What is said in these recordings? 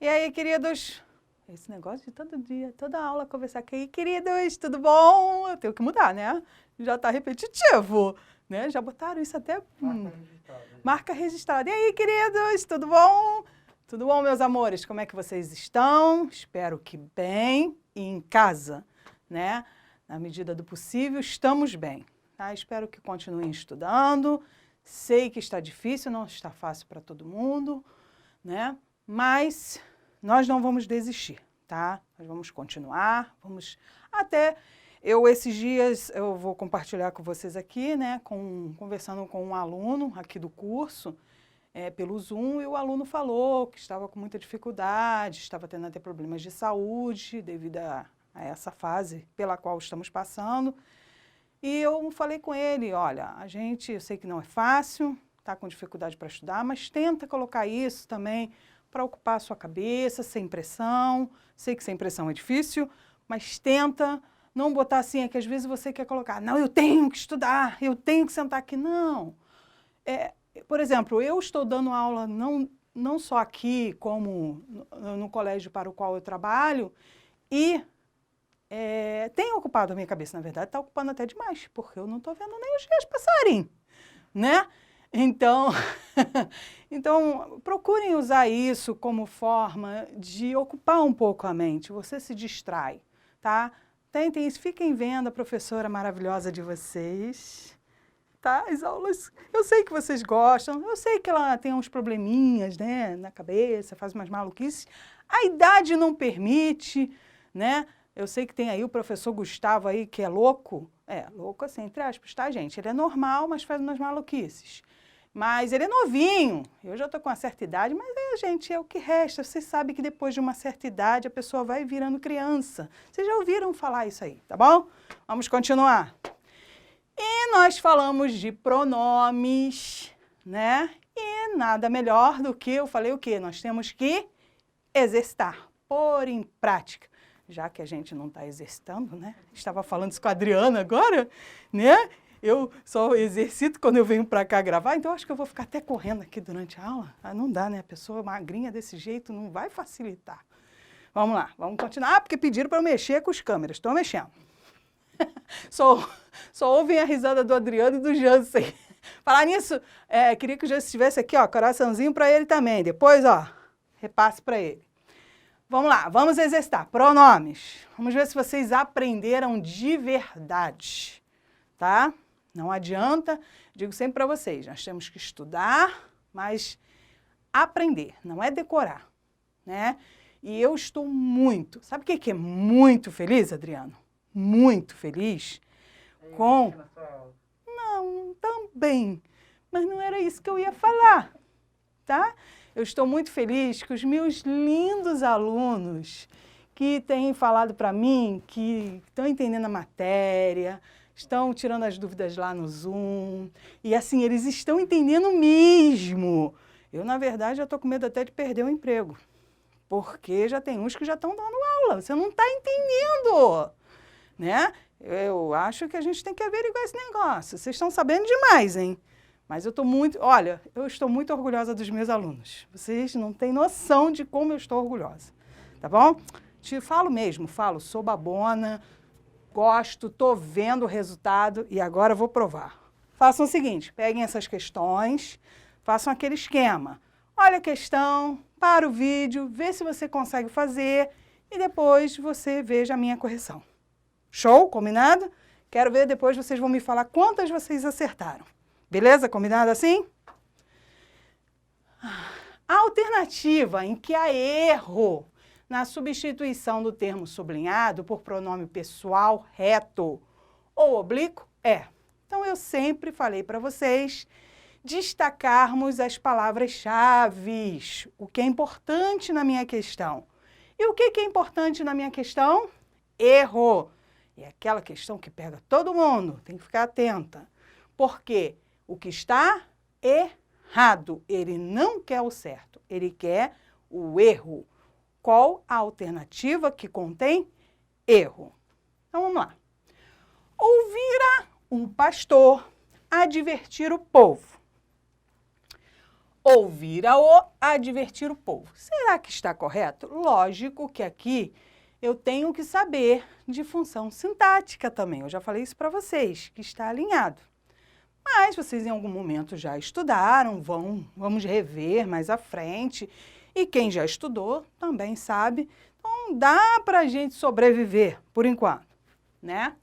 E aí, queridos? Esse negócio de todo dia, toda aula conversar aqui. Queridos, tudo bom? Eu tenho que mudar, né? Já tá repetitivo, né? Já botaram isso até... Marca registrada. E aí, queridos, tudo bom? Tudo bom, meus amores? Como é que vocês estão? Espero que bem e em casa, né? Na medida do possível, estamos bem, tá? Espero que continuem estudando. Sei que está difícil, não está fácil para todo mundo, né? Mas nós não vamos desistir, tá? Nós vamos continuar, vamos até... esses dias, eu vou compartilhar com vocês aqui, né, conversando com um aluno aqui do curso, pelo Zoom, e o aluno falou que estava com muita dificuldade, estava tendo até problemas de saúde devido a essa fase pela qual estamos passando. E eu falei com ele, olha, eu sei que não é fácil, está com dificuldade para estudar, mas tenta colocar isso também para ocupar a sua cabeça, sem pressão. Sei que sem pressão é difícil, mas tenta não botar assim, que às vezes você quer colocar, não, eu tenho que estudar, eu tenho que sentar aqui. Não. Por exemplo, eu estou dando aula não só aqui, como no colégio para o qual eu trabalho, e tem ocupado a minha cabeça, na verdade, está ocupando até demais, porque eu não estou vendo nem os dias passarem, né? Então, então, procurem usar isso como forma de ocupar um pouco a mente, você se distrai, tá? Tentem isso, fiquem vendo a professora maravilhosa de vocês, tá? As aulas, eu sei que vocês gostam, eu sei que ela tem uns probleminhas, né, na cabeça, faz umas maluquices, a idade não permite, né? Eu sei que tem aí o professor Gustavo aí, que é louco assim, entre aspas, tá, gente? Ele é normal, mas faz umas maluquices. Mas ele é novinho, eu já estou com uma certa idade, mas gente, é o que resta. Vocês sabem que depois de uma certa idade a pessoa vai virando criança. Vocês já ouviram falar isso aí, tá bom? Vamos continuar. E nós falamos de pronomes, né? E nada melhor do que eu falei o quê? Nós temos que exercitar, pôr em prática. Já que a gente não está exercitando, né? Estava falando isso com a Adriana agora, né? Eu só exercito quando eu venho para cá gravar, então acho que eu vou ficar até correndo aqui durante a aula. Ah, não dá, né? A pessoa magrinha desse jeito não vai facilitar. Vamos lá, vamos continuar, porque pediram para eu mexer com as câmeras. Estou mexendo. Só ouvem a risada do Adriano e do Jansen. Falar nisso, queria que o Jansen estivesse aqui, ó, coraçãozinho para ele também. Depois, ó, repasse para ele. Vamos lá, vamos exercitar. Pronomes. Vamos ver se vocês aprenderam de verdade, tá? Não adianta, digo sempre para vocês, nós temos que estudar, mas aprender, não é decorar, né? E eu estou muito, sabe o que é muito feliz, Adriano? Muito feliz com... Não, também, mas não era isso que eu ia falar, tá? Eu estou muito feliz que os meus lindos alunos que têm falado para mim, que estão entendendo a matéria, estão tirando as dúvidas lá no Zoom, e assim, eles estão entendendo mesmo. Eu, na verdade, já estou com medo até de perder o emprego, porque já tem uns que já estão dando aula, você não está entendendo, né? Eu acho que a gente tem que averiguar esse negócio. Vocês estão sabendo demais, hein? Mas eu estou eu estou muito orgulhosa dos meus alunos. Vocês não têm noção de como eu estou orgulhosa, tá bom? Te falo mesmo, sou babona, gosto, estou vendo o resultado e agora vou provar. Façam o seguinte, peguem essas questões, façam aquele esquema. Olha a questão, para o vídeo, vê se você consegue fazer e depois você veja a minha correção. Show? Combinado? Quero ver depois, vocês vão me falar quantas vocês acertaram. Beleza? Combinado assim? A alternativa em que há erro na substituição do termo sublinhado por pronome pessoal reto ou oblíquo é. Então, eu sempre falei para vocês destacarmos as palavras-chave, o que é importante na minha questão. E o que é importante na minha questão? Erro. É aquela questão que pega todo mundo, tem que ficar atenta. Porque o que está errado, ele não quer o certo, ele quer o erro. Qual a alternativa que contém erro? Então, vamos lá. Ouvira um pastor advertir o povo. Ouvir a advertir o povo. Será que está correto? Lógico que aqui eu tenho que saber de função sintática também. Eu já falei isso para vocês, que está alinhado. Mas vocês em algum momento já estudaram, vamos rever mais à frente. E quem já estudou também sabe. Então, dá para a gente sobreviver, por enquanto, né?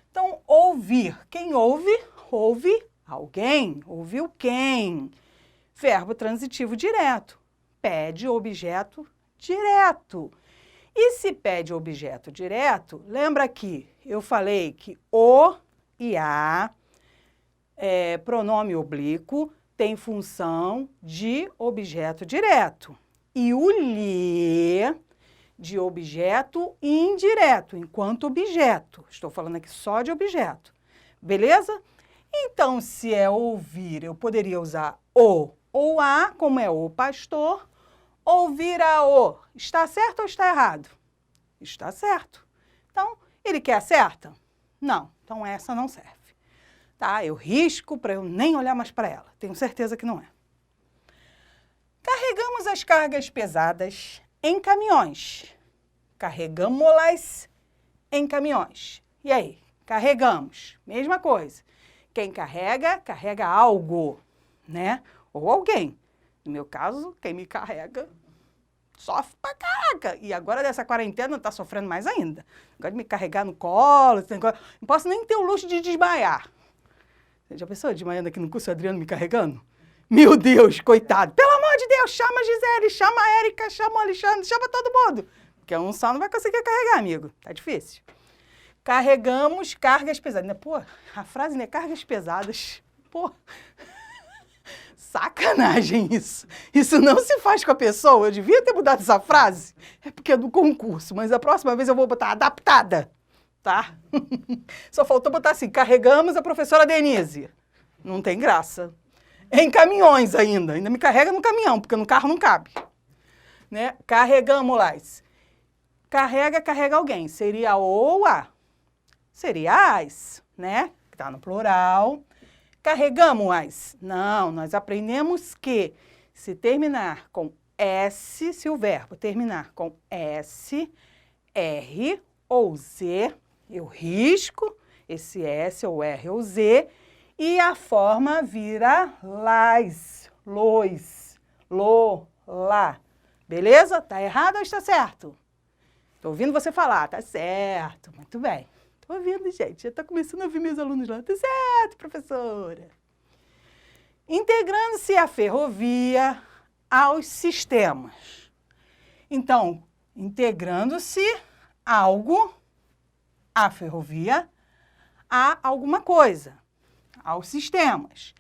Então, ouvir. Quem ouve, ouve alguém. Ouviu quem? Verbo transitivo direto. Pede objeto direto. E se pede objeto direto, lembra que eu falei que o e a, pronome oblíquo, tem função de objeto direto. E o lhe de objeto indireto, enquanto objeto. Estou falando aqui só de objeto. Beleza? Então, se é ouvir, eu poderia usar o ou a, como é o pastor, ouvir a o. Está certo ou está errado? Está certo. Então, ele quer certa? Não. Então, essa não serve. Tá? Eu risco para eu nem olhar mais para ela. Tenho certeza que não é. Carregamos as cargas pesadas em caminhões. Carregamos-las em caminhões. E aí? Carregamos. Mesma coisa. Quem carrega, carrega algo, né? Ou alguém. No meu caso, quem me carrega sofre pra caraca. E agora dessa quarentena tá sofrendo mais ainda. Agora de me carregar no colo, não posso nem ter o luxo de desmaiar. Você já pensou desmaiando aqui no curso, o Adriano me carregando? Meu Deus, coitado. Pelo amor de Deus, chama a Gisele, chama a Érica, chama o Alexandre, chama todo mundo. Porque um só não vai conseguir carregar, amigo. Tá difícil. Carregamos cargas pesadas. Pô, a frase, né? Cargas pesadas. Pô, sacanagem isso. Isso não se faz com a pessoa. Eu devia ter mudado essa frase. É porque é do concurso, mas a próxima vez eu vou botar adaptada, tá? Só faltou botar assim, carregamos a professora Denise. Não tem graça. Em caminhões ainda me carrega no caminhão, porque no carro não cabe. Né? Carregamos-las. Carrega alguém. Seria ou a. Seria as, né? Que tá no plural. Carregamos-as. Não, nós aprendemos que se terminar com S, se o verbo terminar com S, R ou Z, eu risco esse S ou R ou Z e a forma vira las, lois, lo, lá. Beleza? Tá errado ou está certo? Tô ouvindo você falar, tá certo, muito bem. Tô ouvindo, gente, já tá começando a ouvir meus alunos lá. Tá certo, professora. Integrando-se a ferrovia aos sistemas. Então, integrando-se algo, a ferrovia, a alguma coisa, aos sistemas.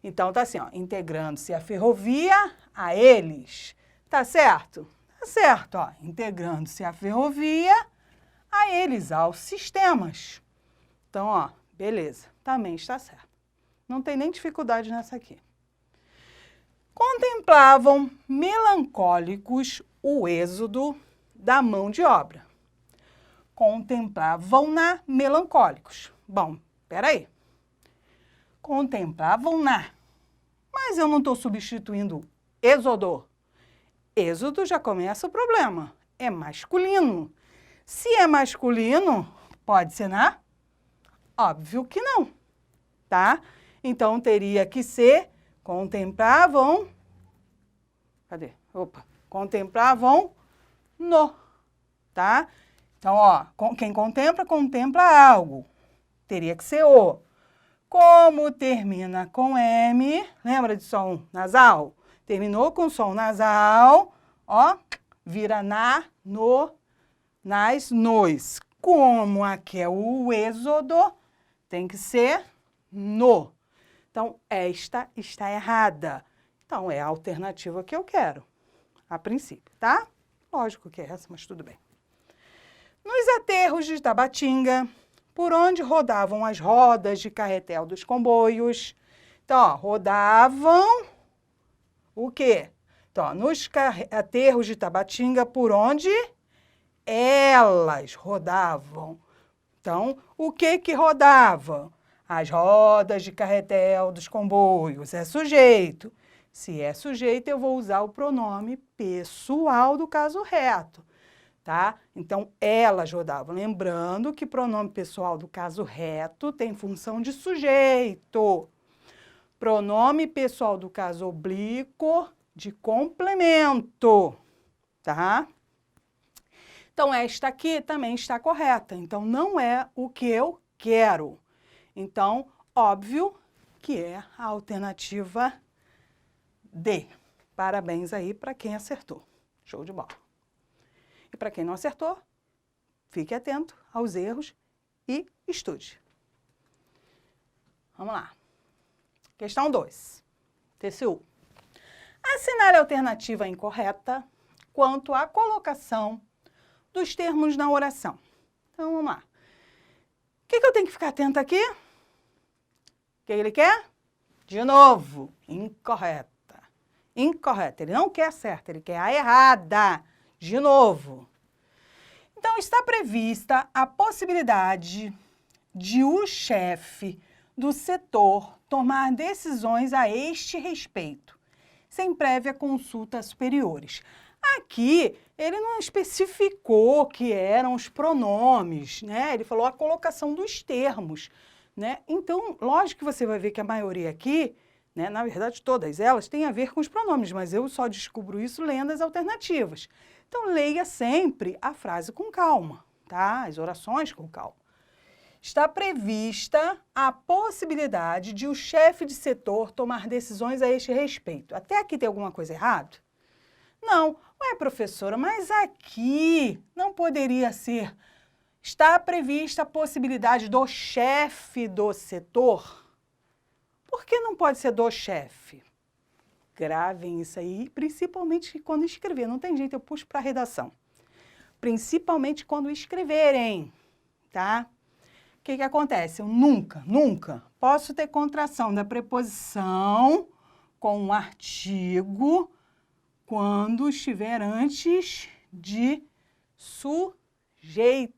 Então, tá assim, ó, integrando-se a ferrovia a eles. Tá certo? Tá certo, ó, integrando-se a ferrovia a eles, aos sistemas. Então, ó, beleza, também está certo. Não tem nem dificuldade nessa aqui. Contemplavam melancólicos o êxodo da mão de obra. Contemplavam-na melancólicos. Bom, peraí. Contemplavam-na. Mas eu não estou substituindo êxodo. Êxodo já começa o problema. É masculino. Se é masculino, pode ser na? Óbvio que não, tá? Então, teria que ser contemplavam, cadê? Opa, contemplavam no, tá? Então, ó, quem contempla, contempla algo. Teria que ser o. Como termina com M, lembra de som nasal? Terminou com som nasal, ó, vira na, no, nas, nos. Como aqui é o êxodo, tem que ser no. Então, esta está errada. Então, é a alternativa que eu quero, a princípio, tá? Lógico que é essa, mas tudo bem. Nos aterros de Tabatinga, por onde rodavam as rodas de carretel dos comboios. Então, ó, rodavam o quê? Então, ó, nos aterros de Tabatinga, por onde elas rodavam. Então, o que rodava? As rodas de carretel dos comboios, é sujeito. Se é sujeito, eu vou usar o pronome pessoal do caso reto, tá? Então, elas rodavam. Lembrando que pronome pessoal do caso reto tem função de sujeito. Pronome pessoal do caso oblíquo de complemento, tá? Então, esta aqui também está correta. Então, não é o que eu quero. Então, óbvio que é a alternativa D. Parabéns aí para quem acertou. Show de bola. E para quem não acertou, fique atento aos erros e estude. Vamos lá. Questão 2. TCU. Assinale a alternativa incorreta quanto à colocação dos termos na oração. Então, vamos lá. O que eu tenho que ficar atento aqui? O que ele quer? De novo, incorreta. Incorreta. Ele não quer certa, ele quer a errada. De novo. Então, está prevista a possibilidade de o chefe do setor tomar decisões a este respeito, sem prévia consulta a superiores. Aqui, ele não especificou que eram os pronomes, né? Ele falou a colocação dos termos, né? Então, lógico que você vai ver que a maioria aqui, né, na verdade, todas elas têm a ver com os pronomes, mas eu só descubro isso lendo as alternativas. Então, leia sempre a frase com calma, tá? As orações com calma. Está prevista a possibilidade de o chefe de setor tomar decisões a este respeito. Até aqui tem alguma coisa errada? Não. Ué, professora, mas aqui não poderia ser. Está prevista a possibilidade do chefe do setor? Por que não pode ser do chefe? Gravem isso aí, principalmente quando escrever. Não tem jeito, eu puxo para a redação. Principalmente quando escreverem, tá? O que acontece? Eu nunca posso ter contração da preposição com um artigo quando estiver antes de sujeito,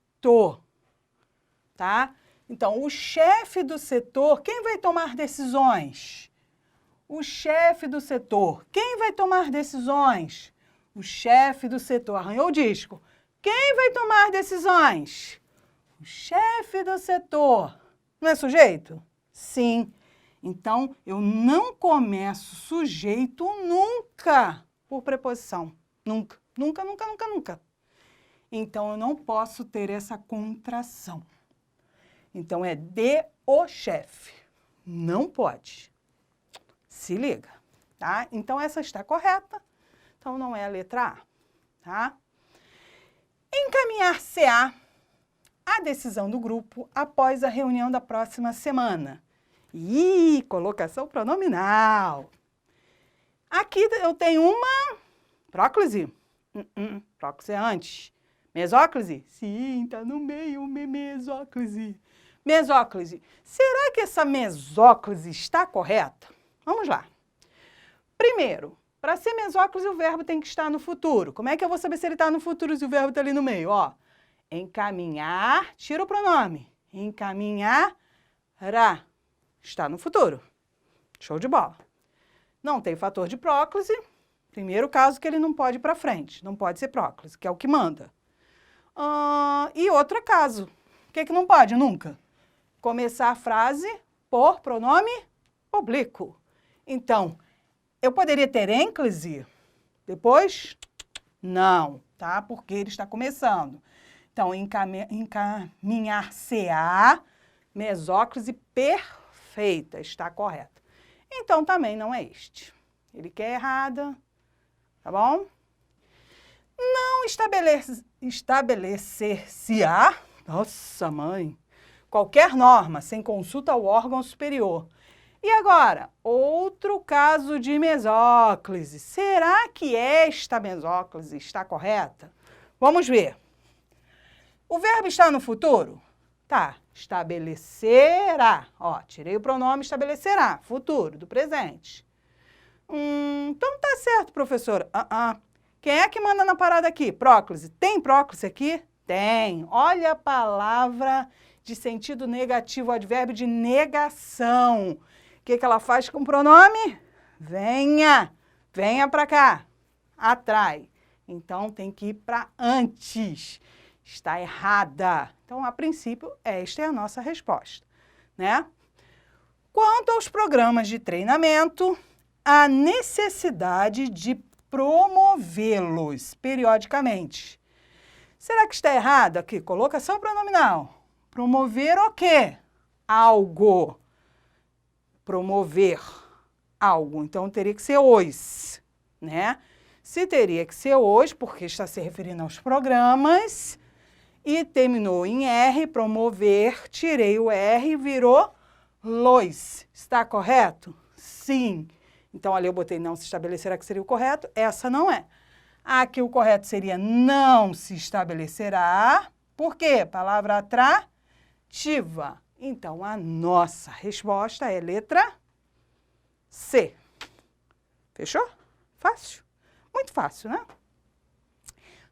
tá? Então, o chefe do setor, quem vai tomar decisões? O chefe do setor. Quem vai tomar decisões? O chefe do setor. Arranhou o disco. Quem vai tomar decisões? O chefe do setor. Não é sujeito? Sim. Então, eu não começo sujeito nunca por preposição. Nunca. Nunca, nunca, nunca, nunca. Então, eu não posso ter essa contração. Então, é de o chefe. Não pode. Se liga, tá? Então, essa está correta. Então, não é a letra A, tá? Encaminhar-se-á a decisão do grupo após a reunião da próxima semana. Ih, colocação pronominal. Aqui eu tenho uma próclise. Próclise é antes. Mesóclise? Sim, tá no meio, mesóclise. Mesóclise. Será que essa mesóclise está correta? Vamos lá. Primeiro, para ser mesóclise, o verbo tem que estar no futuro. Como é que eu vou saber se ele está no futuro se o verbo está ali no meio? Ó, encaminhar, tira o pronome. Encaminhará. Está no futuro. Show de bola. Não tem fator de próclise. Primeiro caso que ele não pode ir para frente. Não pode ser próclise, que é o que manda. E outro caso. O que não pode nunca? Começar a frase por pronome oblíquo. Então, eu poderia ter ênclise depois? Não, tá? Porque ele está começando. Então, encaminhar-se-á, mesóclise perfeita, está correta. Então, também não é este. Ele quer errada, tá bom? Não estabelecer-se-á, nossa mãe, qualquer norma sem consulta ao órgão superior. E agora, outro caso de mesóclise. Será que esta mesóclise está correta? Vamos ver. O verbo está no futuro? Tá. Estabelecerá. Ó, tirei o pronome estabelecerá. Futuro, do presente. Então tá certo, professora. Quem é que manda na parada aqui? Próclise. Tem próclise aqui? Tem. Olha a palavra de sentido negativo, advérbio de negação. O que ela faz com o pronome? venha, venha para cá, atrai. Então, tem que ir para antes. Está errada. Então, a princípio, esta é a nossa resposta, né? Quanto aos programas de treinamento, a necessidade de promovê-los periodicamente. Será que está errado aqui? Colocação pronominal. Promover o quê? Algo. Promover algo. Então, teria que ser os, né? Se teria que ser hoje, porque está se referindo aos programas, e terminou em R, promover, tirei o R, virou los. Está correto? Sim. Então, ali eu botei não se estabelecerá, que seria o correto. Essa não é. Aqui o correto seria não se estabelecerá. Por quê? Palavra atrativa. Então, a nossa resposta é letra C. Fechou? Fácil? Muito fácil, né?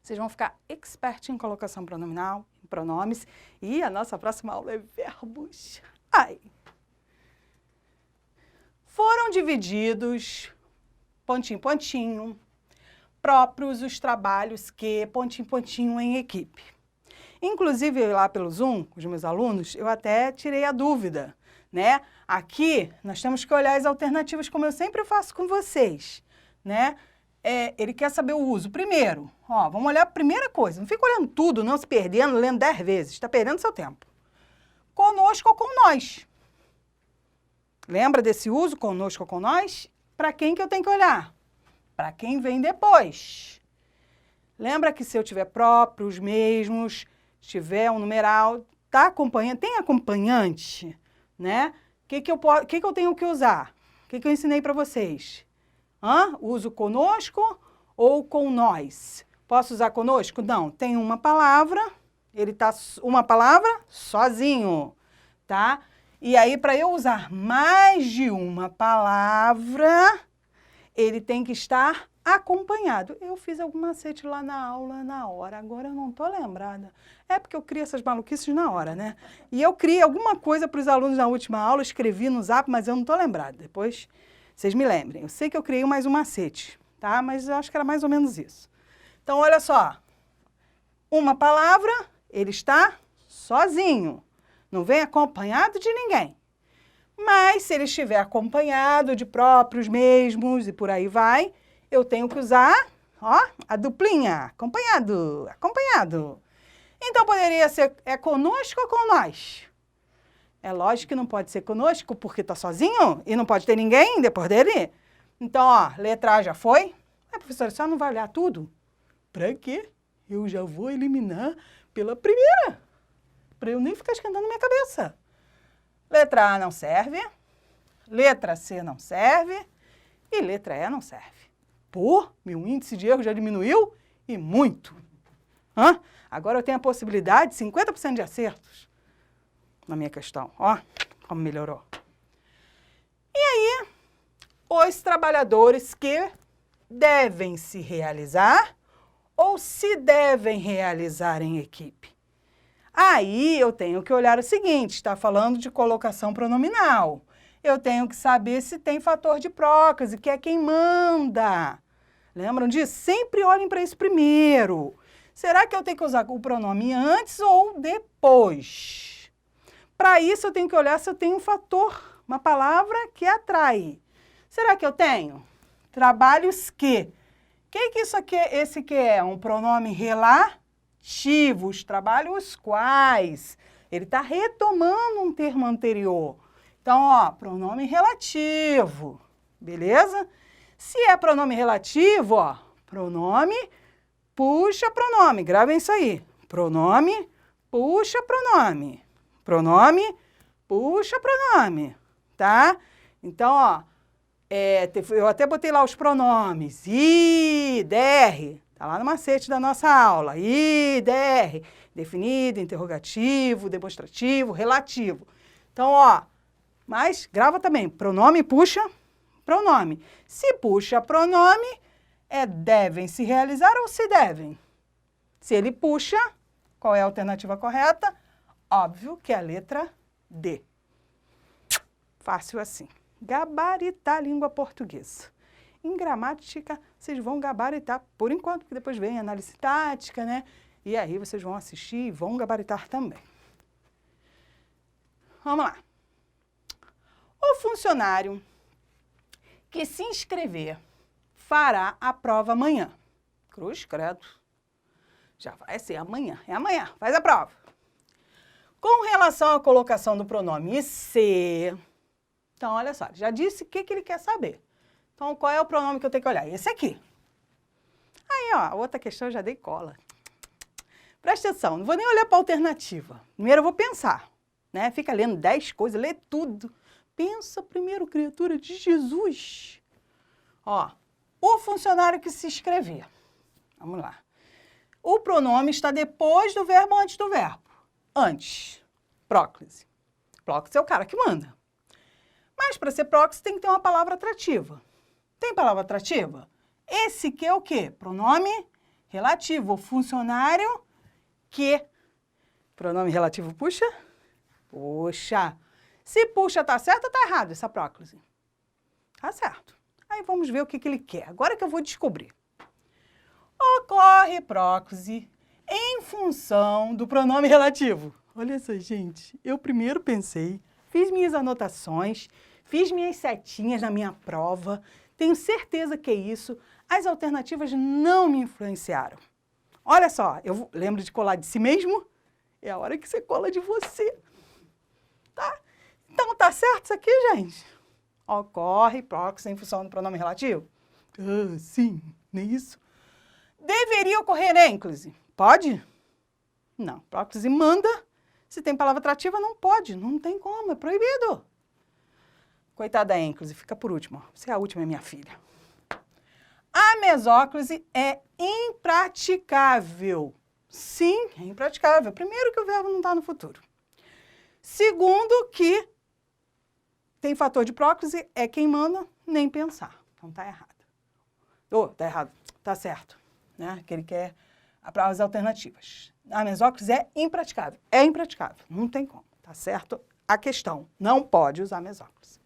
Vocês vão ficar expert em colocação pronominal, em pronomes. E a nossa próxima aula é verbos. Ai! Foram divididos, pontinho, pontinho, próprios os trabalhos que, pontinho, pontinho, em equipe. Inclusive, lá pelo Zoom, com os meus alunos, eu até tirei a dúvida, né? Aqui, nós temos que olhar as alternativas, como eu sempre faço com vocês, né? Ele quer saber o uso. Primeiro, ó, vamos olhar a primeira coisa. Não fica olhando tudo, não se perdendo, lendo 10 vezes. Está perdendo seu tempo. Conosco ou com nós. Lembra desse uso, conosco ou com nós? Para quem que eu tenho que olhar? Para quem vem depois. Lembra que se eu tiver próprios, mesmos, tiver um numeral, tá acompanhando, tem acompanhante, né? O que eu tenho que usar? O que eu ensinei para vocês? Uso conosco ou com nós? Posso usar conosco? Não. Tem uma palavra, ele tá uma palavra sozinho, tá? E aí, para eu usar mais de uma palavra, ele tem que estar acompanhado. Eu fiz algum macete lá na aula, na hora. Agora eu não tô lembrada. É porque eu crio essas maluquices na hora, né? E eu criei alguma coisa para os alunos na última aula, escrevi no Zap, mas eu não tô lembrada. Depois vocês me lembrem. Eu sei que eu criei mais um macete, tá? Mas eu acho que era mais ou menos isso. Então, olha só. Uma palavra, ele está sozinho. Não vem acompanhado de ninguém. Mas, se ele estiver acompanhado de próprios mesmos e por aí vai, eu tenho que usar, ó, a duplinha. Acompanhado, acompanhado. Então, poderia ser conosco ou com nós? É lógico que não pode ser conosco, porque está sozinho e não pode ter ninguém depois dele. Então, ó, letra A já foi. Professora, a senhora não vai olhar tudo? Para quê? Eu já vou eliminar pela primeira. Para eu nem ficar esquentando minha cabeça. Letra A não serve. Letra C não serve. E letra E não serve. Pô, meu índice de erro já diminuiu e muito. Agora eu tenho a possibilidade de 50% de acertos na minha questão. Ó, como melhorou. E aí, os trabalhadores que devem se realizar ou se devem realizar em equipe. Aí eu tenho que olhar o seguinte, está falando de colocação pronominal. Eu tenho que saber se tem fator de próclise, que é quem manda. Lembram disso? Sempre olhem para isso primeiro. Será que eu tenho que usar o pronome antes ou depois? Para isso eu tenho que olhar se eu tenho um fator, uma palavra que atrai. Será que eu tenho? Trabalhos que. O que isso aqui, esse que é? Um pronome relativo, os trabalhos quais. Ele está retomando um termo anterior. Então, ó, pronome relativo, beleza? Se é pronome relativo, ó, pronome puxa pronome, gravem isso aí. Pronome puxa pronome. Pronome puxa pronome, tá? Então, ó, eu até botei lá os pronomes. I, der, tá lá no macete da nossa aula. I, der, definido, interrogativo, demonstrativo, relativo. Então, ó, mas grava também, pronome puxa pronome. Se puxa pronome, devem se realizar ou se devem? Se ele puxa, qual é a alternativa correta? Óbvio que é a letra D. Fácil assim. Gabaritar a língua portuguesa. Em gramática, vocês vão gabaritar, por enquanto, porque depois vem a análise tática, né? E aí vocês vão assistir e vão gabaritar também. Vamos lá. O funcionário que se inscrever fará a prova amanhã. Cruz, credo. Já vai ser amanhã. É amanhã. Faz a prova. Com relação à colocação do pronome se, então, olha só, já disse o que ele quer saber. Então, qual é o pronome que eu tenho que olhar? Esse aqui. Aí, ó, a outra questão eu já dei cola. Presta atenção, não vou nem olhar para a alternativa. Primeiro eu vou pensar, né? Fica lendo 10 coisas, lê tudo. Pensa primeiro, criatura de Jesus. Ó, o funcionário que se inscrever. Vamos lá. O pronome está depois do verbo ou antes do verbo? Antes. Próclise. Próclise é o cara que manda. Mas para ser próclise tem que ter uma palavra atrativa. Tem palavra atrativa? Esse que é o quê? Pronome relativo. O funcionário que. Pronome relativo puxa? Puxa. Se puxa, tá certo ou tá errado essa próclise? Tá certo. Aí vamos ver o que ele quer. Agora que eu vou descobrir. Ocorre próclise em função do pronome relativo. Olha só, gente. Eu primeiro pensei, fiz minhas anotações, fiz minhas setinhas na minha prova. Tenho certeza que é isso. As alternativas não me influenciaram. Olha só, eu lembro de colar de si mesmo? É a hora que você cola de você. Tá? Então, tá certo isso aqui, gente? Ocorre próclise em função do pronome relativo? Ah, sim, nem isso. Deveria ocorrer ênclise? Pode? Não. Próclise manda. Se tem palavra atrativa, não pode. Não tem como, é proibido. Coitada da ênclise, fica por último. Você é a última, minha filha. A mesóclise é impraticável. Sim, é impraticável. Primeiro que o verbo não está no futuro. Segundo que tem fator de próclise, é quem manda, nem pensar. Então tá errado. Tá errado, tá certo. Né? Que ele quer as alternativas. A mesóclise é impraticável. É impraticável. Não tem como. Tá certo? A questão. Não pode usar mesóclise.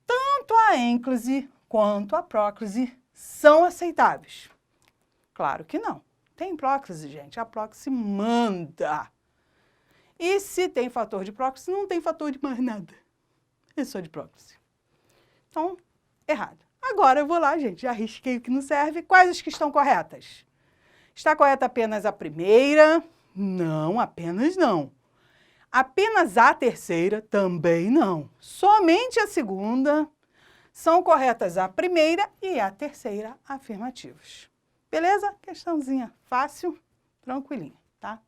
Tanto a ênclise quanto a próclise são aceitáveis. Claro que não. Tem próclise, gente. A próclise manda. E se tem fator de próclise, não tem fator de mais nada. É só de próclise. Então, errado. Agora eu vou lá, gente. Já risquei o que não serve. Quais as que estão corretas? Está correta apenas a primeira? Não, apenas não. Apenas a terceira? Também não. Somente a segunda. São corretas a primeira e a terceira afirmativas. Beleza? Questãozinha fácil, tranquilinha, tá?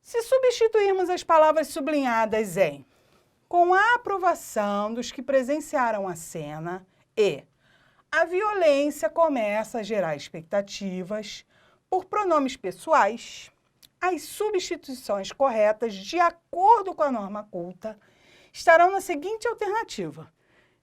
Se substituirmos as palavras sublinhadas em com a aprovação dos que presenciaram a cena e a violência começa a gerar expectativas por pronomes pessoais, as substituições corretas, de acordo com a norma culta, estarão na seguinte alternativa.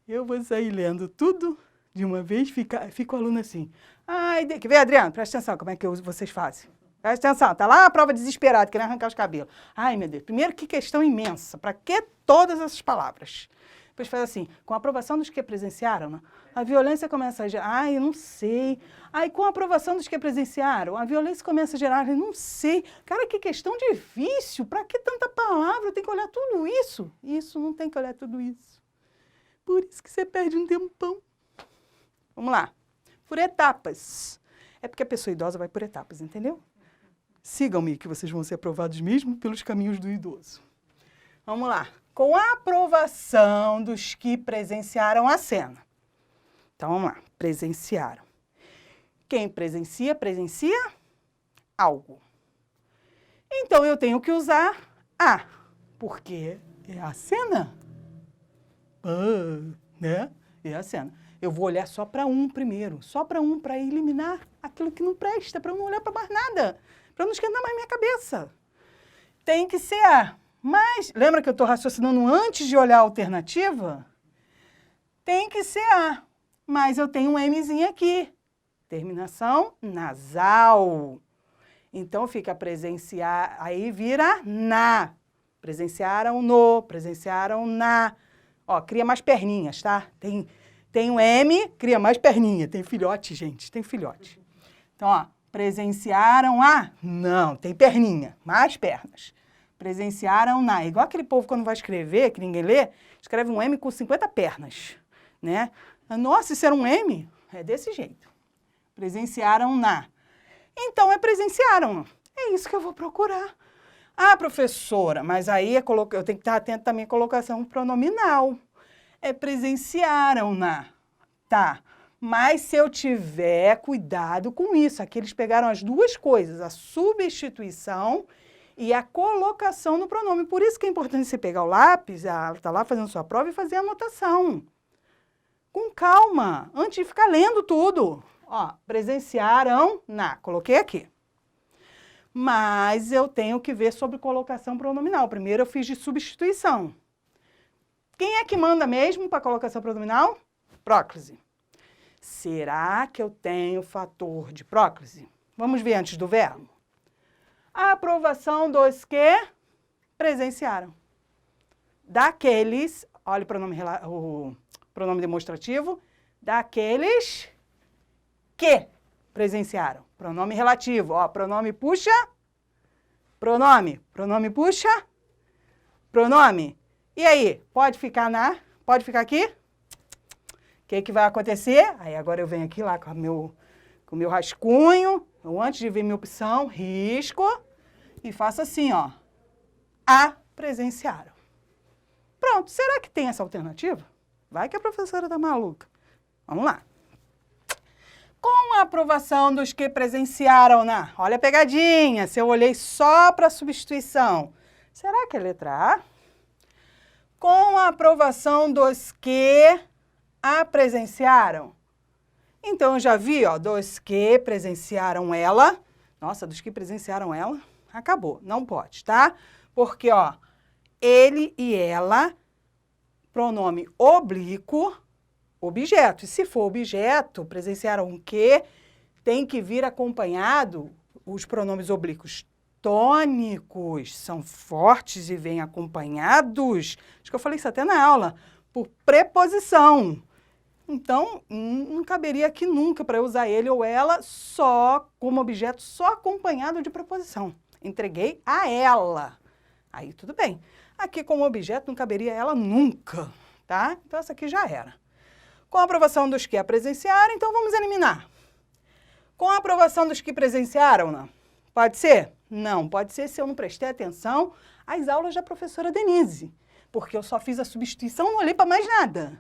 Eu vou sair lendo tudo de uma vez, fica o aluno assim. Ai, quer ver, Adriano? Presta atenção como é que vocês fazem. Presta atenção, tá lá a prova desesperada, querendo arrancar os cabelos. Ai, meu Deus, primeiro que questão imensa. Para que todas essas palavras? Depois faz assim, com a aprovação dos que presenciaram, a violência começa a gerar. Ai, eu não sei. Ai, com a aprovação dos que presenciaram, a violência começa a gerar. Eu não sei. Cara, que questão difícil. Para que tanta palavra? Tem que olhar tudo isso. Isso, não tem que olhar tudo isso. Por isso que você perde um tempão. Vamos lá. Por etapas. É porque a pessoa idosa vai por etapas, entendeu? Sigam-me que vocês vão ser aprovados mesmo pelos caminhos do idoso. Vamos lá. Com a aprovação dos que presenciaram a cena. Então, vamos lá. Presenciaram. Quem presencia, presencia algo. Então, eu tenho que usar a, porque é a cena. Né? É a cena. Eu vou olhar só para um primeiro. Só para um, para eliminar aquilo que não presta, para eu não olhar para mais nada. Para não esquentar mais minha cabeça. Tem que ser a. Mas, lembra que eu estou raciocinando antes de olhar a alternativa? Tem que ser a. Mas eu tenho um Mzinho aqui. Terminação nasal. Então, fica presenciar, aí vira na. Presenciaram no, presenciaram na. Ó, cria mais perninhas, tá? Tem um M, cria mais perninha. Tem filhote, gente, tem filhote. Então, ó, presenciaram a... Não, tem perninha, mais pernas. Presenciaram na... Igual aquele povo quando vai escrever, que ninguém lê, escreve um M com 50 pernas, né? Nossa, isso era um M? É desse jeito. Presenciaram na. Então, presenciaram. É isso que eu vou procurar. Ah, professora, mas aí eu tenho que estar atento também à colocação pronominal. Presenciaram na. Tá. Mas se eu tiver cuidado com isso, aqui eles pegaram as duas coisas, a substituição e a colocação no pronome. Por isso que é importante você pegar o lápis, tá lá fazendo sua prova e fazer a anotação. Com calma, antes de ficar lendo tudo. Ó, presenciaram na. Coloquei aqui. Mas eu tenho que ver sobre colocação pronominal. Primeiro eu fiz de substituição. Quem é que manda mesmo para colocação pronominal? Próclise. Será que eu tenho fator de próclise? Vamos ver antes do verbo. A aprovação dos que presenciaram. Daqueles, olha o pronome demonstrativo, daqueles que presenciaram. Pronome relativo, ó, pronome puxa, pronome puxa, pronome. E aí, pode ficar pode ficar aqui? O que vai acontecer? Aí agora eu venho aqui lá com o meu rascunho, eu, antes de ver minha opção, risco e faço assim, ó, a presenciaram. Pronto, será que tem essa alternativa? Vai que a professora tá maluca. Vamos lá. Com a aprovação dos que presenciaram na... Olha a pegadinha, se eu olhei só para a substituição. Será que é letra A? Com a aprovação dos que a presenciaram. Então, eu já vi, ó, dos que presenciaram ela. Nossa, dos que presenciaram ela, acabou. Não pode, tá? Porque, ó, ele e ela, pronome oblíquo, objeto. E se for objeto, presenciaram o que, tem que vir acompanhado, os pronomes oblíquos tônicos são fortes e vêm acompanhados, acho que eu falei isso até na aula, por preposição. Então, não caberia aqui nunca para eu usar ele ou ela só como objeto, só acompanhado de preposição. Entreguei a ela. Aí tudo bem. Aqui como objeto não caberia ela nunca, tá? Então essa aqui já era. Com a aprovação dos que a presenciaram, então vamos eliminar. Com a aprovação dos que presenciaram, não? Pode ser? Não, pode ser se eu não prestei atenção às aulas da professora Denise, porque eu só fiz a substituição, não olhei para mais nada,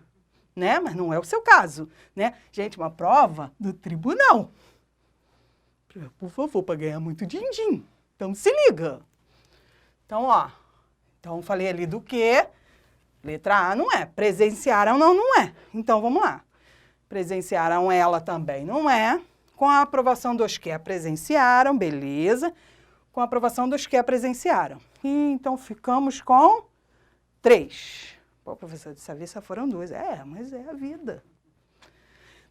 né? Mas não é o seu caso, né? Gente, uma prova do tribunal. Por favor, para ganhar muito din-din. Então se liga. Então, ó, então falei ali do que, letra A não é, presenciaram não é. Então vamos lá. Presenciaram ela também não é. Com a aprovação dos que a presenciaram, beleza. Com a aprovação dos que a presenciaram. E, então, ficamos com 3. Pô, professor, dessa vez só foram 2. Mas é a vida.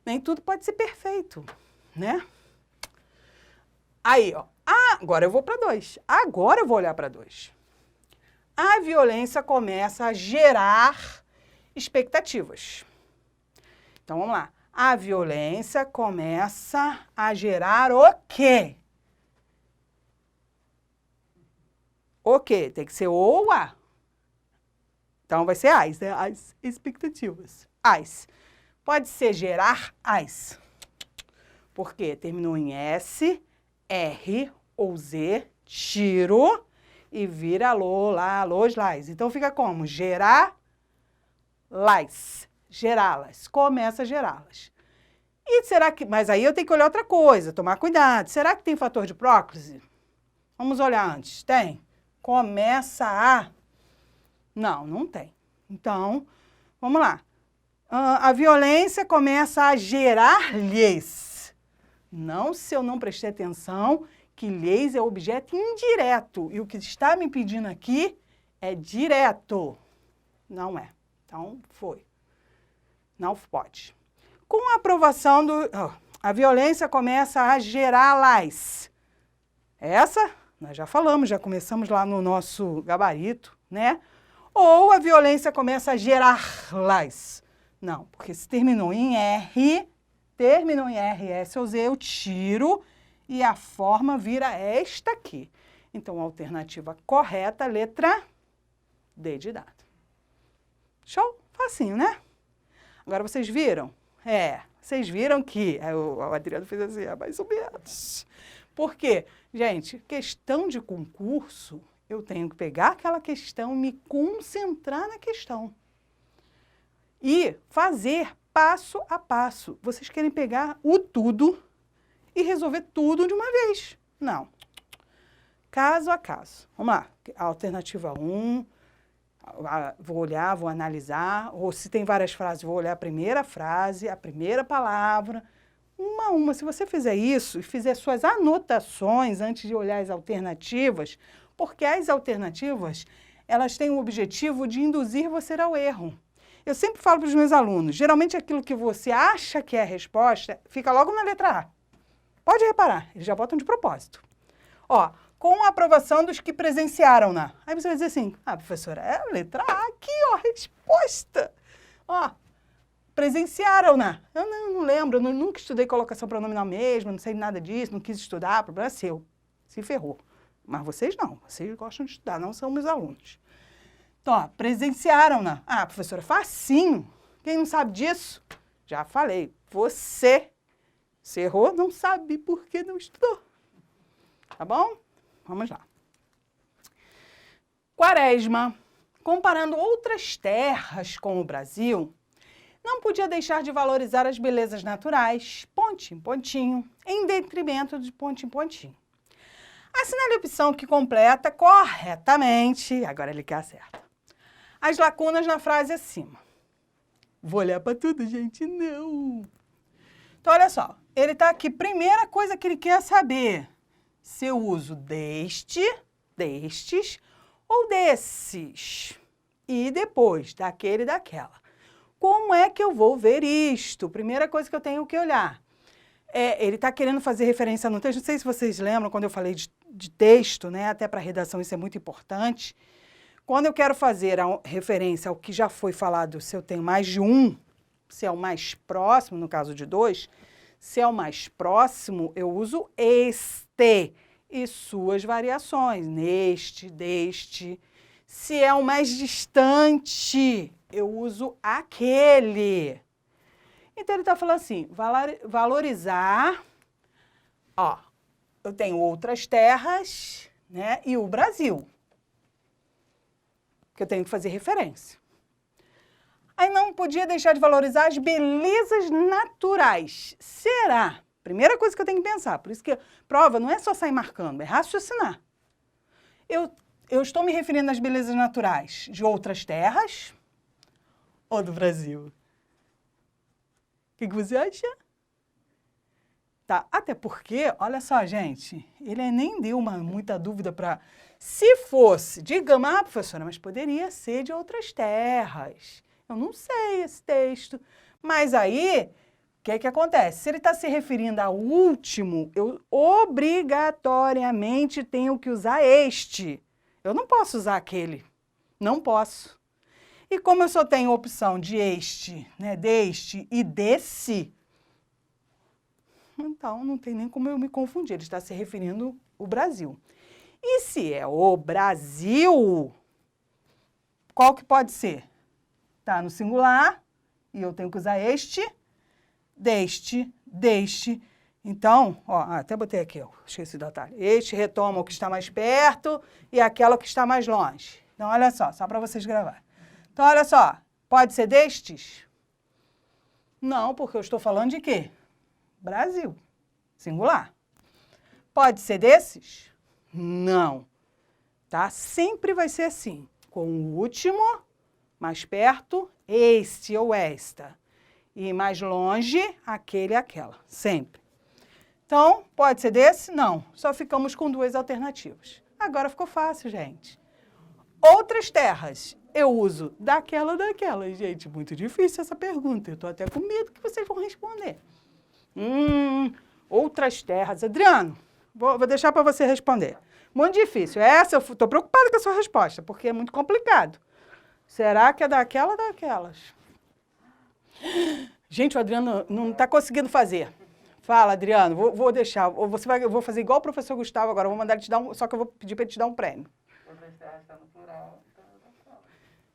Nem tudo pode ser perfeito, né? Aí, ó. Agora eu vou para 2. Agora eu vou olhar para 2. A violência começa a gerar expectativas. Então, vamos lá. A violência começa a gerar o quê? O quê? Tem que ser ou a. Então, vai ser as, né? As expectativas. As. Pode ser gerar as. Por quê? Terminou em S, R ou Z, tiro e vira alô, lá, alôs, lás. Então, fica como? Gerar las. Gerá-las. Começa a gerá-las. E será que... Mas aí eu tenho que olhar outra coisa, tomar cuidado. Será que tem fator de próclise? Vamos olhar antes. Tem? Começa a... Não, não tem. Então, vamos lá. A violência começa a gerar-lhes. Não se eu não prestei atenção que lhes é objeto indireto. E o que está me pedindo aqui é direto. Não é. Então, foi. Não pode. Com a aprovação do... a violência começa a gerá-las. Essa, nós já falamos, já começamos lá no nosso gabarito, né? ou a violência começa a gerar-las. Não, porque se terminou em R, S ou Z, eu tiro e a forma vira esta aqui. Então, a alternativa correta, letra D de dado. Show? Facinho, né? Agora, vocês viram? Vocês viram que... o Adriano fez assim, mais ou menos. Por quê? Gente, questão de concurso, eu tenho que pegar aquela questão e me concentrar na questão. E fazer passo a passo. Vocês querem pegar o tudo e resolver tudo de uma vez. Não. Caso a caso. Vamos lá. A alternativa 1, vou olhar, vou analisar. Ou se tem várias frases, vou olhar a primeira frase, a primeira palavra. Uma a uma. Se você fizer isso e fizer suas anotações antes de olhar as alternativas, porque as alternativas, elas têm o objetivo de induzir você ao erro. Eu sempre falo para os meus alunos, geralmente aquilo que você acha que é a resposta, fica logo na letra A. Pode reparar, eles já botam de propósito. Ó, com a aprovação dos que presenciaram-na. Aí você vai dizer assim, professora, é a letra A aqui, ó, a resposta. Ó, presenciaram-na. Eu não lembro, eu nunca estudei colocação pronominal mesmo, não sei nada disso, não quis estudar, o problema é seu. Se ferrou. Mas vocês não, vocês gostam de estudar, não são meus alunos. Então, ó, presenciaram-na. Professora, facinho. Quem não sabe disso? Já falei. Você errou, não sabe por que não estudou. Tá bom? Vamos lá. Quaresma, comparando outras terras com o Brasil, não podia deixar de valorizar as belezas naturais, pontinho, pontinho, em detrimento de pontinho, pontinho. Assinale a opção que completa corretamente, agora ele quer acertar, as lacunas na frase acima. Vou olhar para tudo, gente? Não. Então, olha só. Ele está aqui. Primeira coisa que ele quer saber. Se eu uso destes ou desses. E depois, daquele e daquela. Como é que eu vou ver isto? Primeira coisa que eu tenho que olhar. Ele está querendo fazer referência no texto. Não sei se vocês lembram quando eu falei de texto, né? Até para a redação isso é muito importante. Quando eu quero fazer a referência ao que já foi falado, se eu tenho mais de um, se é o mais próximo, no caso de 2, se é o mais próximo, eu uso este e suas variações, neste, deste. Se é o mais distante, eu uso aquele. Então, ele está falando assim, valorizar, ó, eu tenho outras terras, né, e o Brasil, que eu tenho que fazer referência. Aí não podia deixar de valorizar as belezas naturais. Será? Primeira coisa que eu tenho que pensar. Por isso que prova não é só sair marcando, é raciocinar. Eu estou me referindo às belezas naturais de outras terras ou do Brasil? O que você acha? Tá, até porque, olha só, gente, ele nem deu muita dúvida para... Se fosse, digamos, professora, mas poderia ser de outras terras. Eu não sei esse texto. Mas aí, o que acontece? Se ele está se referindo ao último, eu obrigatoriamente tenho que usar este. Eu não posso usar aquele. Não posso. E como eu só tenho opção de este, né, deste e desse, então não tem nem como eu me confundir. Ele está se referindo ao Brasil. E se é o Brasil, qual que pode ser? Está no singular, e eu tenho que usar este, deste, deste. Então, ó, até botei aqui, ó, esqueci do atalho. Este retoma o que está mais perto e aquela que está mais longe. Então, olha só para vocês gravarem. Então, olha só, pode ser destes? Não, porque eu estou falando de quê? Brasil, singular. Pode ser desses? Não. Tá? Sempre vai ser assim, com o último, mais perto, este ou esta. E mais longe, aquele e aquela, sempre. Então, pode ser desse? Não. Só ficamos com 2 alternativas. Agora ficou fácil, gente. Outras terras, eu uso daquela ou daquela. Gente, muito difícil essa pergunta. Eu estou até com medo que vocês vão responder. Outras terras. Adriano, vou deixar para você responder. Muito difícil. Essa eu estou preocupada com a sua resposta, porque é muito complicado. Será que é daquela ou daquelas? Gente, o Adriano não está conseguindo fazer. Fala, Adriano, vou deixar. Eu vou fazer igual o professor Gustavo agora, eu vou mandar ele te dar só que eu vou pedir para ele te dar um prêmio.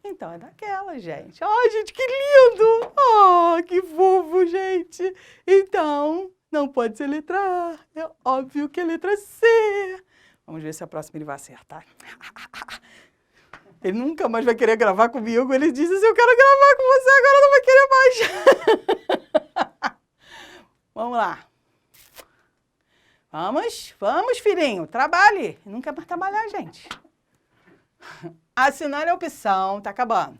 Então, é daquela, gente. Ai, gente, que lindo! Oh, que fofo, gente! Então, não pode ser letra A. É óbvio que é letra C. Vamos ver se a próxima ele vai acertar. Ele nunca mais vai querer gravar comigo. Ele diz assim, eu quero gravar com você, agora não vai querer mais. Vamos lá. Vamos, filhinho. Trabalhe. Não quer mais trabalhar, gente. Assinale a opção, tá acabando,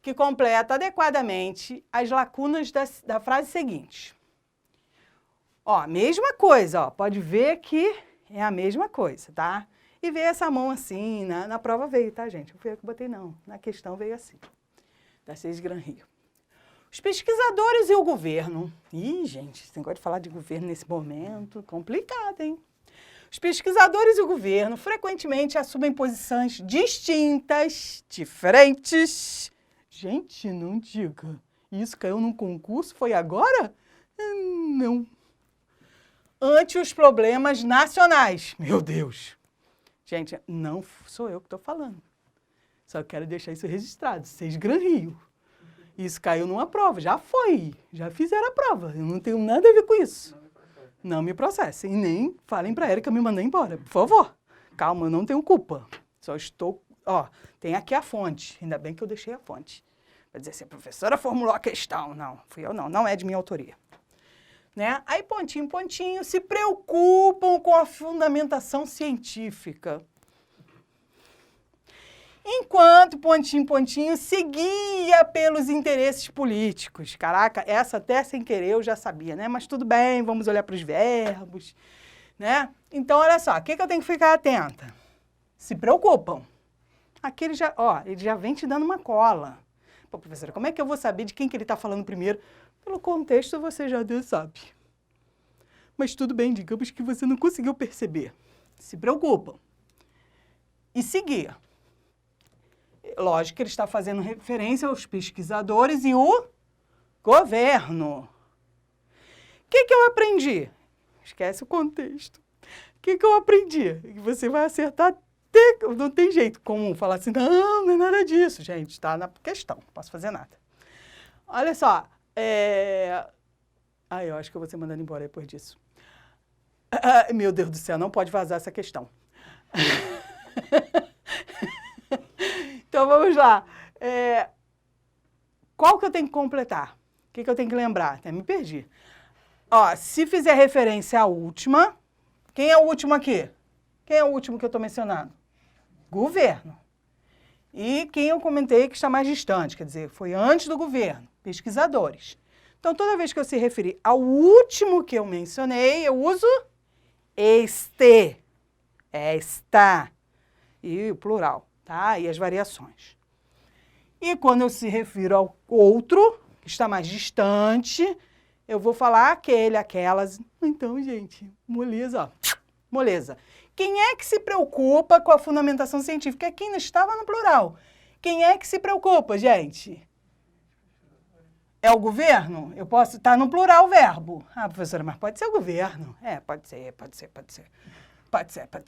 que completa adequadamente as lacunas da frase seguinte. Ó, mesma coisa, ó, pode ver que é a mesma coisa, tá? E veio essa mão assim, na prova veio, tá, gente? Não foi eu que botei, não. Na questão veio assim, da 6 Gran Rio. Os pesquisadores e o governo... Ih, gente, esse negócio de falar de governo nesse momento, complicado, hein? Os pesquisadores e o governo frequentemente assumem posições distintas, diferentes. Gente, não diga. Isso caiu num concurso? Foi agora? Não. Ante os problemas nacionais. Meu Deus. Gente, não sou eu que estou falando. Só quero deixar isso registrado. 6 Gran Rio. Isso caiu numa prova. Já foi. Já fizeram a prova. Eu não tenho nada a ver com isso. Não me processem, nem falem para ela que eu me mandei embora, por favor. Calma, eu não tenho culpa. Só estou... Ó, tem aqui a fonte. Ainda bem que eu deixei a fonte. Vai dizer assim, a professora formulou a questão. Não, fui eu não é de minha autoria. Né? Aí, pontinho, se preocupam com a fundamentação científica. Enquanto, pontinho, seguia pelos interesses políticos. Caraca, essa até sem querer eu já sabia, né? Mas tudo bem, vamos olhar para os verbos, né? Então, olha só, o que eu tenho que ficar atenta? Se preocupam. Aqui ele já vem te dando uma cola. Pô, professora, como é que eu vou saber de quem que ele está falando primeiro? Pelo contexto você já sabe. Mas tudo bem, digamos que você não conseguiu perceber. Se preocupam. E seguir. Lógico que ele está fazendo referência aos pesquisadores e o governo. O que eu aprendi? Esquece o contexto. O que eu aprendi? Que você vai acertar, não tem jeito como falar assim, não é nada disso, gente, está na questão, não posso fazer nada. Olha só, eu acho que eu vou ser mandado embora depois disso. Meu Deus do céu, não pode vazar essa questão. Então, vamos lá. Qual que eu tenho que completar? O que eu tenho que lembrar? Até me perdi. Ó, se fizer referência à última, quem é o último aqui? Quem é o último que eu estou mencionando? Governo. E quem eu comentei que está mais distante, quer dizer, foi antes do governo, pesquisadores. Então, toda vez que eu se referir ao último que eu mencionei, eu uso este, esta, e o plural. Tá? E as variações. E quando eu se refiro ao outro, que está mais distante, eu vou falar aquele, aquelas. Então, gente, moleza, ó. Moleza. Quem é que se preocupa com a fundamentação científica? É quem não estava no plural. Quem é que se preocupa, gente? É o governo? Eu posso estar no plural o verbo. Ah, professora, mas pode ser o governo. Pode ser. Pode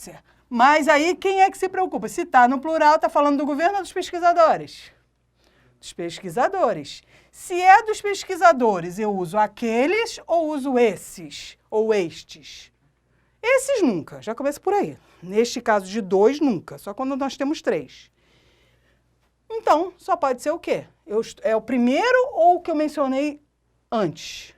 ser. Mas aí, quem é que se preocupa? Se está no plural, está falando do governo ou dos pesquisadores? Dos pesquisadores. Se é dos pesquisadores, eu uso aqueles ou uso esses ou estes? Esses nunca, já começa por aí. Neste caso de 2, nunca, só quando nós temos 3. Então, só pode ser o quê? É o primeiro ou o que eu mencionei antes?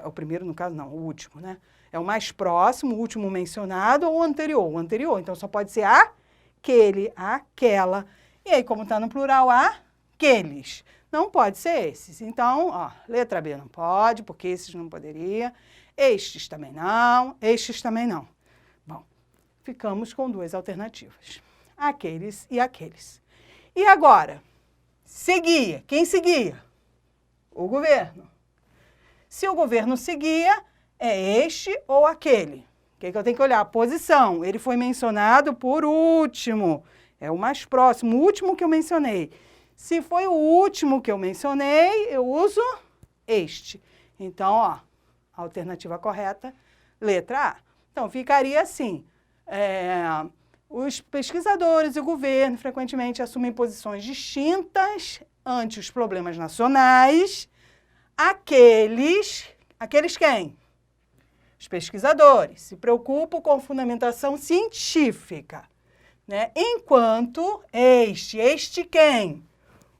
O primeiro, no caso, não, o último, né? É o mais próximo, o último mencionado ou o anterior? O anterior, então só pode ser aquele, aquela. E aí, como está no plural, aqueles. Não pode ser esses. Então, ó, letra B não pode, porque esses não poderia. Estes também não, estes também não. Bom, ficamos com 2 alternativas. Aqueles e aqueles. E agora? Seguia. Quem seguia? O governo. Se o governo seguia, é este ou aquele. O que eu tenho que olhar? A posição. Ele foi mencionado por último. É o mais próximo, o último que eu mencionei. Se foi o último que eu mencionei, eu uso este. Então, ó, a alternativa correta, letra A. Então, ficaria assim, os pesquisadores e o governo frequentemente assumem posições distintas ante os problemas nacionais. Aqueles quem? Os pesquisadores se preocupam com fundamentação científica, né? Enquanto este quem?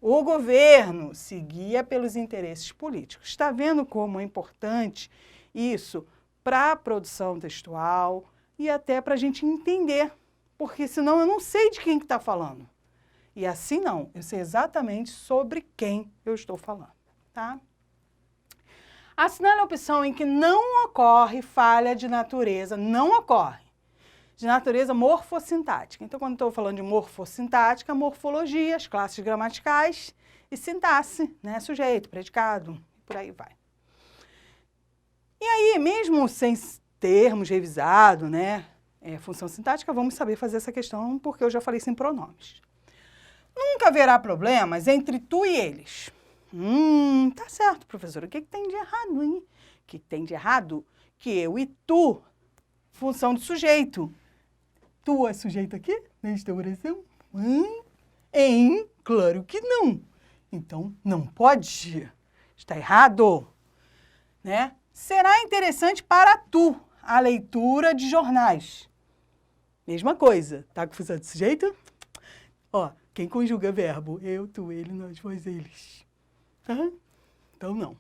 O governo se guia pelos interesses políticos. Está vendo como é importante isso para a produção textual e até para a gente entender, porque senão eu não sei de quem que está falando. E assim não, eu sei exatamente sobre quem eu estou falando, tá? Assinale a opção em que não ocorre falha de natureza, não ocorre, de natureza morfossintática. Então, quando estou falando de morfossintática, morfologia, as classes gramaticais e sintaxe, né? Sujeito, predicado, por aí vai. E aí, mesmo sem termos revisado, né? Função sintática, vamos saber fazer essa questão, porque eu já falei sem pronomes. Nunca haverá problemas entre tu e eles. Tá certo, professora. O que tem de errado, hein? O que tem de errado? Que eu e tu, função de sujeito. Tu é sujeito aqui, nesta oração? Hein? Claro que não. Então, não pode. Está errado. Né? Será interessante para tu a leitura de jornais. Mesma coisa. Tá com função de sujeito? Ó, quem conjuga verbo? Eu, tu, ele, nós, vós, eles. Então, não.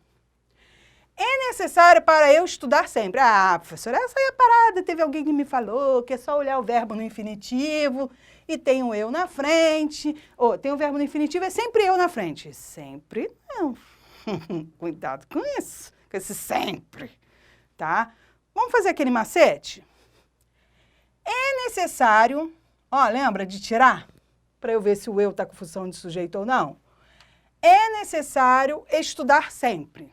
É necessário para eu estudar sempre. Ah, professora, essa aí é a parada. Teve alguém que me falou que é só olhar o verbo no infinitivo e tem o eu na frente. Ou tem o verbo no infinitivo, é sempre eu na frente. Sempre não. Cuidado com isso, com esse sempre, tá? Vamos fazer aquele macete? É necessário, ó, lembra de tirar? Para eu ver se o eu está com função de sujeito ou não. É necessário estudar sempre.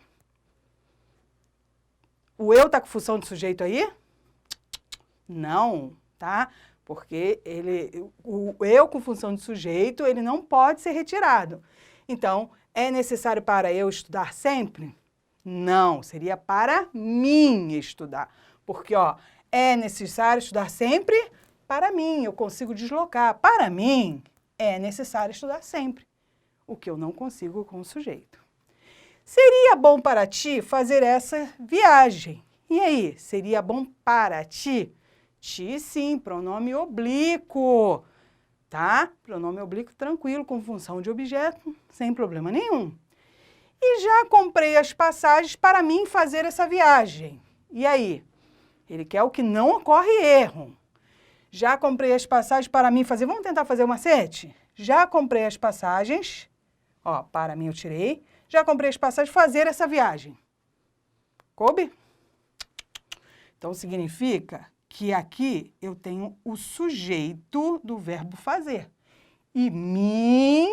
O eu está com função de sujeito aí? Não, tá? Porque o eu com função de sujeito, ele não pode ser retirado. Então, é necessário para eu estudar sempre? Não, seria para mim estudar. Porque, ó, é necessário estudar sempre para mim, eu consigo deslocar. Para mim, é necessário estudar sempre. O que eu não consigo com o sujeito. Seria bom para ti fazer essa viagem. E aí, seria bom para ti? Ti, sim, pronome oblíquo, tá? Pronome oblíquo tranquilo, com função de objeto, sem problema nenhum. E já comprei as passagens para mim fazer essa viagem. E aí? Ele quer o que não ocorre erro. Já comprei as passagens para mim fazer... Vamos tentar fazer o macete? Já comprei as passagens... Ó, para mim eu tirei. Já comprei as passagens para fazer essa viagem. Coube? Então, significa que aqui eu tenho o sujeito do verbo fazer. E mim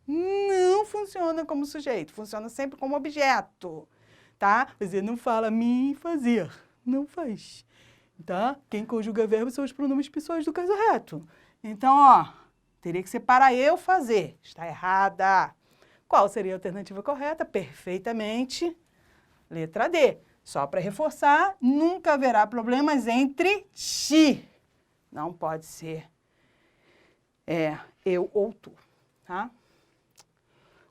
não funciona como sujeito. Funciona sempre como objeto, tá? Você não fala mim fazer. Não faz, tá? Quem conjuga verbo são os pronomes pessoais do caso reto. Então, ó, teria que ser para eu fazer. Está errada. Qual seria a alternativa correta? Perfeitamente, letra D. Só para reforçar, nunca haverá problemas entre ti. Não pode ser eu ou tu, tá?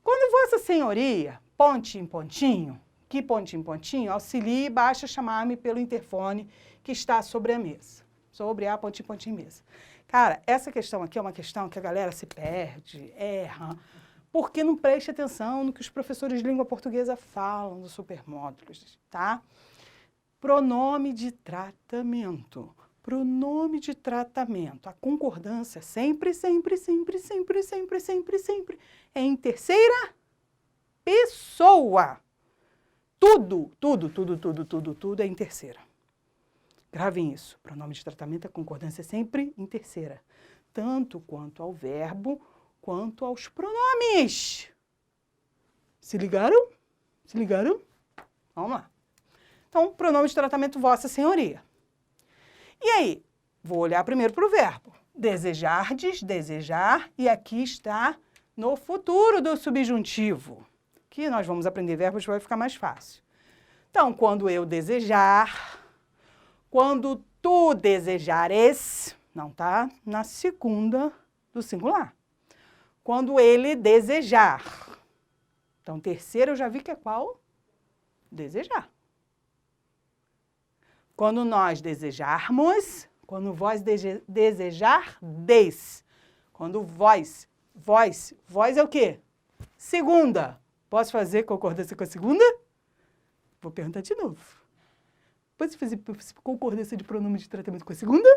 Quando Vossa Senhoria, ponte em pontinho, que pontinho em pontinho, auxilie e baixa chamar-me pelo interfone que está sobre a mesa. Sobre a pontinho em pontinho mesa. Cara, essa questão aqui é uma questão que a galera se perde, erra, porque não preste atenção no que os professores de língua portuguesa falam dos supermódulos, tá? Pronome de tratamento. Pronome de tratamento. A concordância sempre, sempre, sempre, sempre, sempre, sempre, sempre é em terceira pessoa. Tudo, tudo, tudo, tudo, tudo, tudo é em terceira. Gravem isso. Pronome de tratamento, a concordância é sempre em terceira. Tanto quanto ao verbo, quanto aos pronomes. Se ligaram? Se ligaram? Vamos lá. Então, pronome de tratamento Vossa Senhoria. E aí? Vou olhar primeiro para o verbo. Desejardes, desejar, e aqui está no futuro do subjuntivo, que nós vamos aprender verbos, vai ficar mais fácil. Então, quando eu desejar, quando tu desejares, não tá na segunda do singular. Quando ele desejar. Então, terceiro eu já vi que é qual? Desejar. Quando nós desejarmos, quando vós desejardes. Quando vós é o quê? Segunda. Posso fazer concordância com a segunda? Vou perguntar de novo. Pode fazer concordância de pronome de tratamento com a segunda?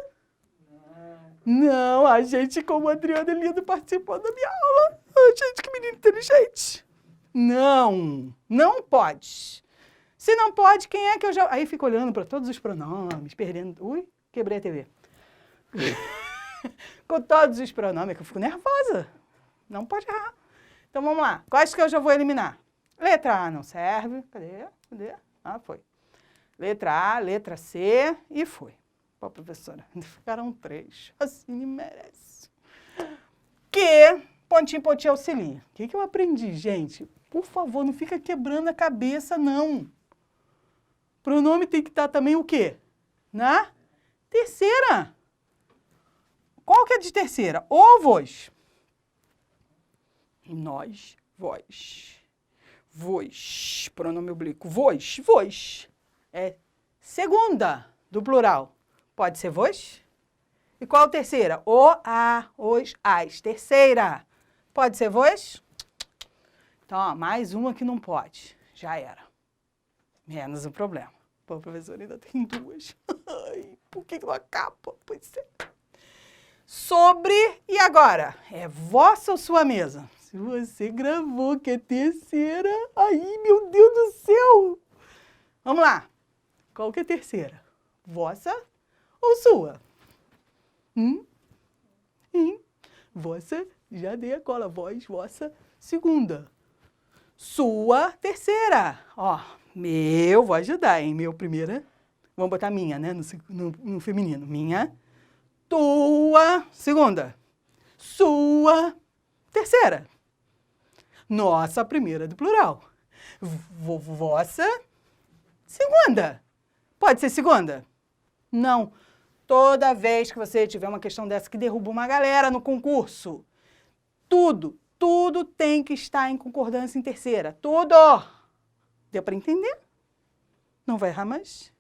Não, a gente, como Adriana Lindo, participou da minha aula. Gente, que menino inteligente. Não, não pode. Se não pode, quem é que eu já... Aí fico olhando para todos os pronomes, perdendo... Ui, quebrei a TV. Com todos os pronomes, que eu fico nervosa. Não pode errar. Então, vamos lá. Quais que eu já vou eliminar? Letra A não serve. Cadê? Ah, foi. Letra A, letra C e foi. Pô, professora, ficaram 3. Assim merece. Que pontinho auxilia. O que eu aprendi, gente? Por favor, não fica quebrando a cabeça, não. Pronome tem que estar também o quê? Na terceira. Qual que é de terceira? O, vos. Nós, vós. Vos. Pronome oblíquo. Vos. É segunda do plural. Pode ser vos? E qual a terceira? O, a, os, as. Terceira. Pode ser vos? Então, ó, mais uma que não pode. Já era. Menos um problema. Pô, professor, ainda tem 2. Ai, por que não acaba? Pois é. Sobre e agora? É vossa ou sua mesa? Se você gravou que é terceira, aí, meu Deus do céu! Vamos lá. Qual que é a terceira? Vossa ou sua? Vossa, já dei a cola. Vós, vossa, segunda. Sua, terceira. Ó, meu, vou ajudar, hein? Meu, primeira. Vamos botar minha, né? No feminino. Minha. Tua, segunda. Sua, terceira. Nossa, primeira do plural. Vossa, segunda. Pode ser segunda? Não. Toda vez que você tiver uma questão dessa que derruba uma galera no concurso, tudo tem que estar em concordância em terceira. Tudo! Deu para entender? Não vai errar mais?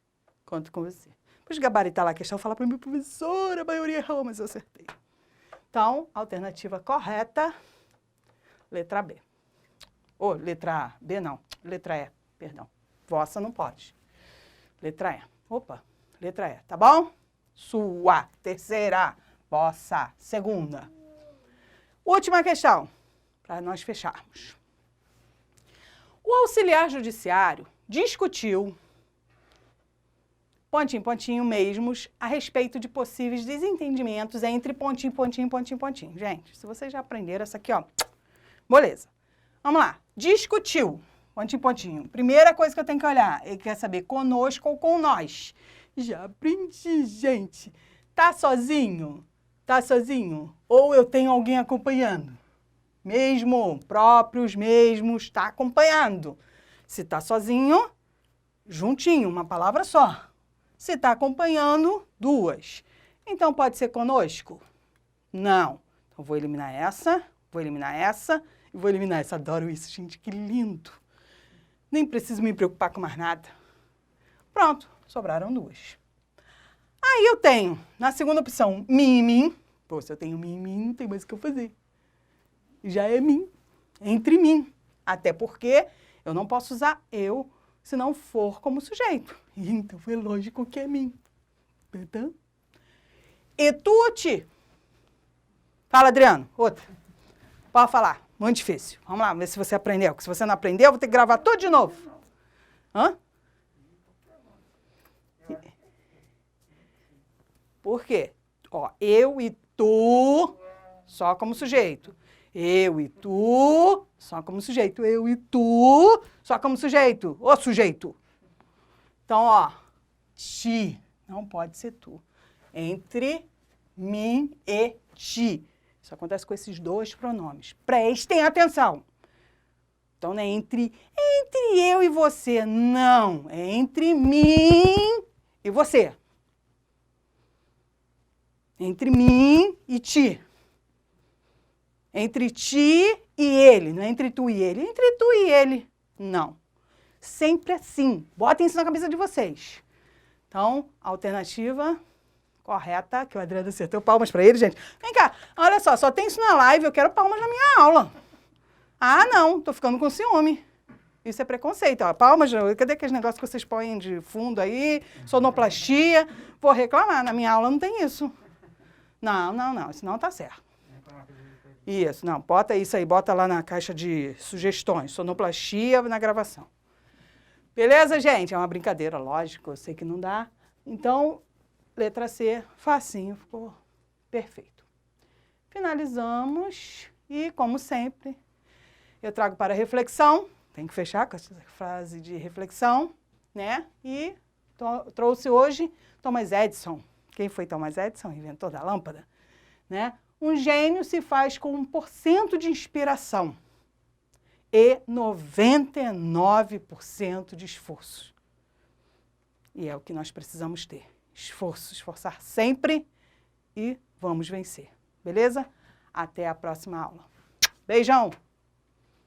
Conto com você. Depois de gabaritar lá a questão, falar para mim, professora, a maioria errou, mas eu acertei. Então, alternativa correta, letra B. Ou letra A, B não, letra E, perdão. Vossa não pode. Letra E. Opa, letra E, tá bom? Sua, terceira. Vossa, segunda. Última questão, para nós fecharmos. O auxiliar judiciário discutiu, pontinho, mesmos, a respeito de possíveis desentendimentos entre pontinho. Gente, se vocês já aprenderam essa aqui, ó, beleza. Vamos lá. Discutiu, pontinho. Primeira coisa que eu tenho que olhar, ele quer saber conosco ou com nós. Já aprendi, gente. Tá sozinho? Tá sozinho? Ou eu tenho alguém acompanhando? Mesmo, próprios, mesmos, tá acompanhando. Se tá sozinho, juntinho, uma palavra só. Se tá acompanhando, 2. Então, pode ser conosco? Não. Então, vou eliminar essa e vou eliminar essa. Adoro isso, gente, que lindo. Nem preciso me preocupar com mais nada. Pronto, sobraram 2. Aí eu tenho, na segunda opção, mim. Pô, se eu tenho mim, não tem mais o que eu fazer. Já é mim, entre mim. Até porque eu não posso usar eu se não for como sujeito. Então, é lógico que é mim. Então, e tu. Fala, Adriano. Outra. Pode falar. Muito difícil. Vamos lá, ver se você aprendeu. Porque se você não aprendeu, eu vou ter que gravar tudo de novo. Hã? Por quê? Ó, eu e tu, só como sujeito. Eu e tu, só como sujeito. Eu e tu, só como sujeito. Ô, sujeito. Então, ó, ti, não pode ser tu. Entre mim e ti. Isso acontece com esses dois pronomes. Prestem atenção. Então, não é entre eu e você. Não. É entre mim e você. Entre mim e ti. Entre ti e ele. Não é entre tu e ele. É entre tu e ele. Não. Sempre assim. Botem isso na cabeça de vocês. Então, alternativa correta, que o Adriano acertou. Palmas para ele, gente. Vem cá, olha só tem isso na live, eu quero palmas na minha aula. Ah, não, tô ficando com ciúme. Isso é preconceito. Ó. Palmas, cadê aqueles negócios que vocês põem de fundo aí? Sonoplastia. Vou reclamar, na minha aula não tem isso. Não, isso não tá certo. Isso, não, bota isso aí, bota lá na caixa de sugestões, sonoplastia na gravação. Beleza, gente? É uma brincadeira, lógico, eu sei que não dá. Então, letra C, facinho, ficou perfeito. Finalizamos e, como sempre, eu trago para reflexão, tem que fechar com essa frase de reflexão, né? E trouxe hoje Thomas Edison. Quem foi Thomas Edison? Inventor da lâmpada, né? Um gênio se faz com 1% de inspiração e 99% de esforço. E é o que nós precisamos ter. Esforço, esforçar sempre e vamos vencer. Beleza? Até a próxima aula. Beijão!